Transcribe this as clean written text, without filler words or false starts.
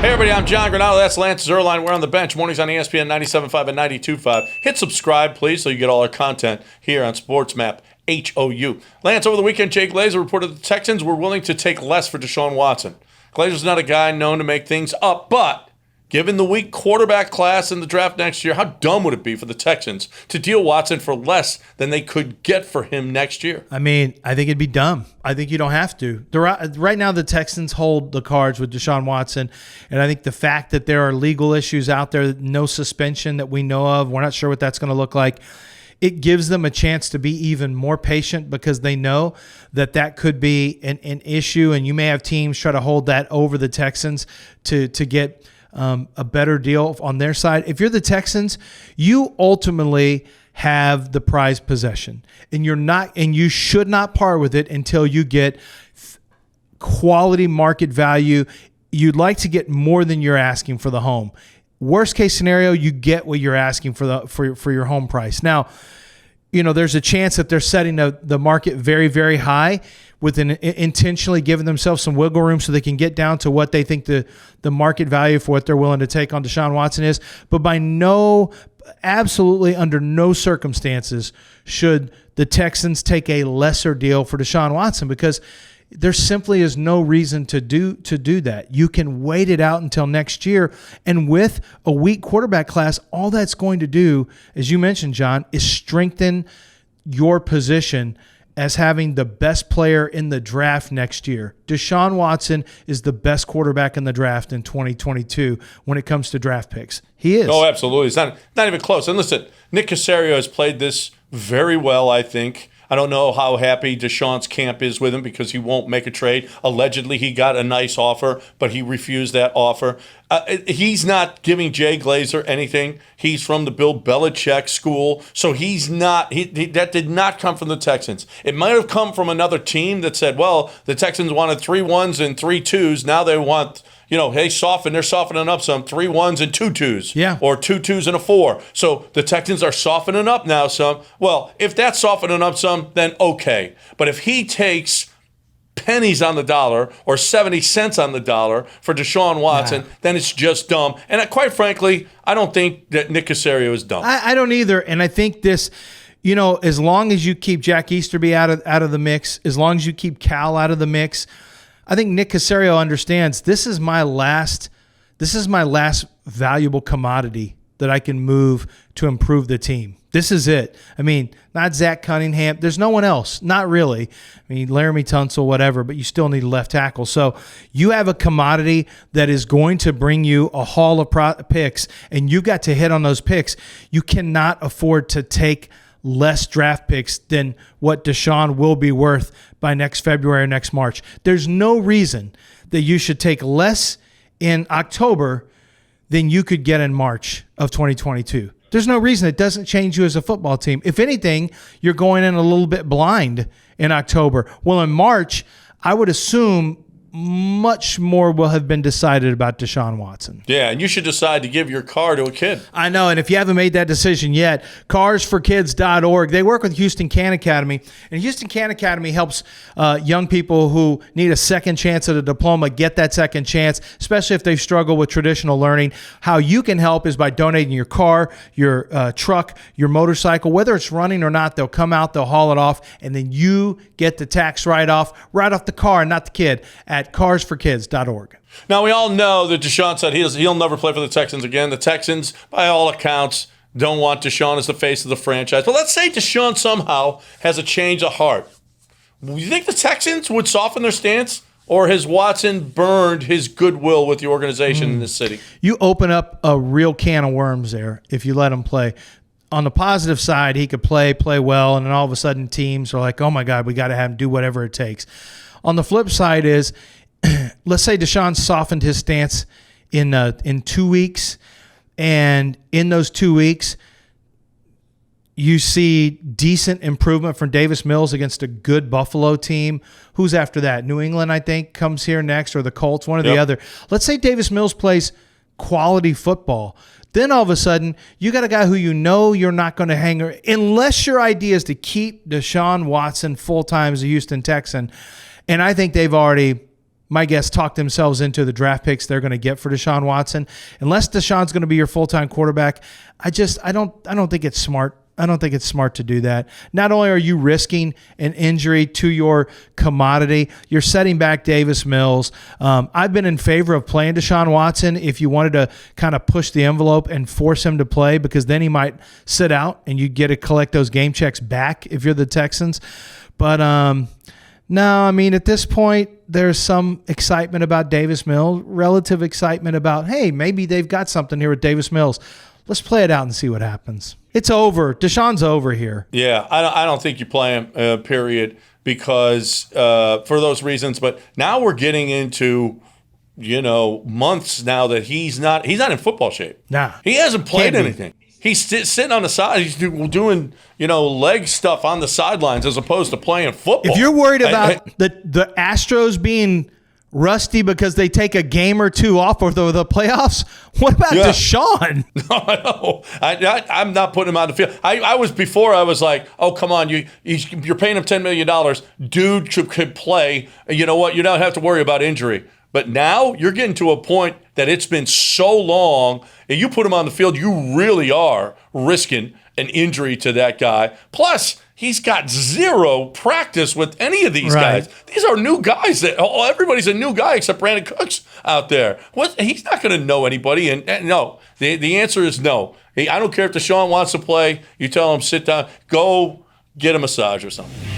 Hey everybody, I'm John Granato. That's Lance Zierlein. We're on the bench. Mornings on ESPN 97.5 and 92.5. Hit subscribe, please, so you get all our content here on SportsMap HOU. Lance, over the weekend, Jay Glazer reported the Texans were willing to take less for Deshaun Watson. Glazer's not a guy known to make things up, but given the weak quarterback class in the draft next year, how dumb would it be for the Texans to deal Watson for less than they could get for him next year? I mean, I think it'd be dumb. I think you don't have to. Right now, the Texans hold the cards with Deshaun Watson, and I think the fact that there are legal issues out there, no suspension that we know of, we're not sure what that's going to look like, it gives them a chance to be even more patient because they know that that could be an issue, and you may have teams try to hold that over the Texans to get a better deal on their side. If you're the Texans, you ultimately have the prized possession, and you should not part with it until you get quality market value. You'd like to get more than you're asking for the home. Worst case scenario, you get what you're asking for your home price. Now, you know, there's a chance that they're setting the market very, very high with intentionally giving themselves some wiggle room so they can get down to what they think the market value for what they're willing to take on Deshaun Watson is. But absolutely under no circumstances should the Texans take a lesser deal for Deshaun Watson, because there simply is no reason to do that. You can wait it out until next year. And with a weak quarterback class, all that's going to do, as you mentioned, John, is strengthen your position as having the best player in the draft next year. Deshaun Watson is the best quarterback in the draft in 2022 when it comes to draft picks. He is. Oh, absolutely. It's not even close. And listen, Nick Caserio has played this very well, I think. I don't know how happy Deshaun's camp is with him because he won't make a trade. Allegedly, he got a nice offer, but he refused that offer. He's not giving Jay Glazer anything. He's from the Bill Belichick school, so he's not. That did not come from the Texans. It might have come from another team that said, well, the Texans wanted 3 1s and 3 2s. Now they want, they're softening up some 3 1s and 2 2s. Yeah. Or 2 2s and a 4. So the Texans are softening up now some. Well, if that's softening up some, then okay. But if he takes pennies on the dollar or 70 cents on the dollar for Deshaun Watson, then it's just dumb. And quite frankly, I don't think that Nick Caserio is dumb. I don't either. And I think this, as long as you keep Jack Easterby out of the mix, as long as you keep Cal out of the mix, I think Nick Caserio understands this is my last valuable commodity that I can move to improve the team. This is it. I mean, not Zach Cunningham. There's no one else. Not really. I mean, Laramie Tunsil, whatever, but you still need a left tackle. So you have a commodity that is going to bring you a haul of picks, and you've got to hit on those picks. You cannot afford to take less draft picks than what Deshaun will be worth by next February or next March. There's no reason that you should take less in October than you could get in March of 2022. There's no reason. It doesn't change you as a football team. If anything, you're going in a little bit blind in October. Well, in March, I would assume much more will have been decided about Deshaun Watson. Yeah, and you should decide to give your car to a kid. I know, and if you haven't made that decision yet, carsforkids.org. They work with Houston Can Academy, and Houston Can Academy helps young people who need a second chance at a diploma get that second chance, especially if they struggle with traditional learning. How you can help is by donating your car, your truck, your motorcycle, whether it's running or not. They'll come out, they'll haul it off, and then you get the tax write-off the car and not the kid at carsforkids.org. Now, we all know that Deshaun said he'll never play for the Texans again. The Texans, by all accounts, don't want Deshaun as the face of the franchise. But let's say Deshaun somehow has a change of heart. Do you think the Texans would soften their stance? Or has Watson burned his goodwill with the organization in this city? You open up a real can of worms there if you let him play. On the positive side, he could play well, and then all of a sudden teams are like, oh, my God, we got to have him do whatever it takes. On the flip side is, let's say Deshaun softened his stance in 2 weeks, and in those 2 weeks, you see decent improvement from Davis Mills against a good Buffalo team. Who's after that? New England, I think, comes here next, or the Colts, one or the other. Let's say Davis Mills plays quality football. Then all of a sudden, you got a guy who you're not going to hang, unless your idea is to keep Deshaun Watson full-time as a Houston Texan. And I think they've already my guess, talk themselves into the draft picks they're going to get for Deshaun Watson. Unless Deshaun's going to be your full-time quarterback, I don't think it's smart. I don't think it's smart to do that. Not only are you risking an injury to your commodity, you're setting back Davis Mills. I've been in favor of playing Deshaun Watson if you wanted to kind of push the envelope and force him to play, because then he might sit out and you get to collect those game checks back if you're the Texans. But no, I mean, at this point, there's some excitement about Davis Mills, relative excitement about, hey, maybe they've got something here with Davis Mills. Let's play it out and see what happens. It's over. Deshaun's over here. Yeah, I don't think you play him, period, because for those reasons. But now we're getting into, months now that he's not in football shape. Nah. He hasn't played anything. He's sitting on the side. He's doing, leg stuff on the sidelines as opposed to playing football. If you're worried about the Astros being rusty because they take a game or two off for the playoffs, what about Deshaun? No, I'm not putting him on the field. I was like, oh, come on, you're paying him $10 million. Dude could play. You know what? You don't have to worry about injury. But now you're getting to a point that it's been so long, and you put him on the field, you really are risking an injury to that guy. Plus, he's got zero practice with any of these guys. These are new guys. Everybody's a new guy except Brandon Cooks out there. He's not going to know anybody. And no, the answer is no. I don't care if Deshaun wants to play. You tell him, sit down, go get a massage or something.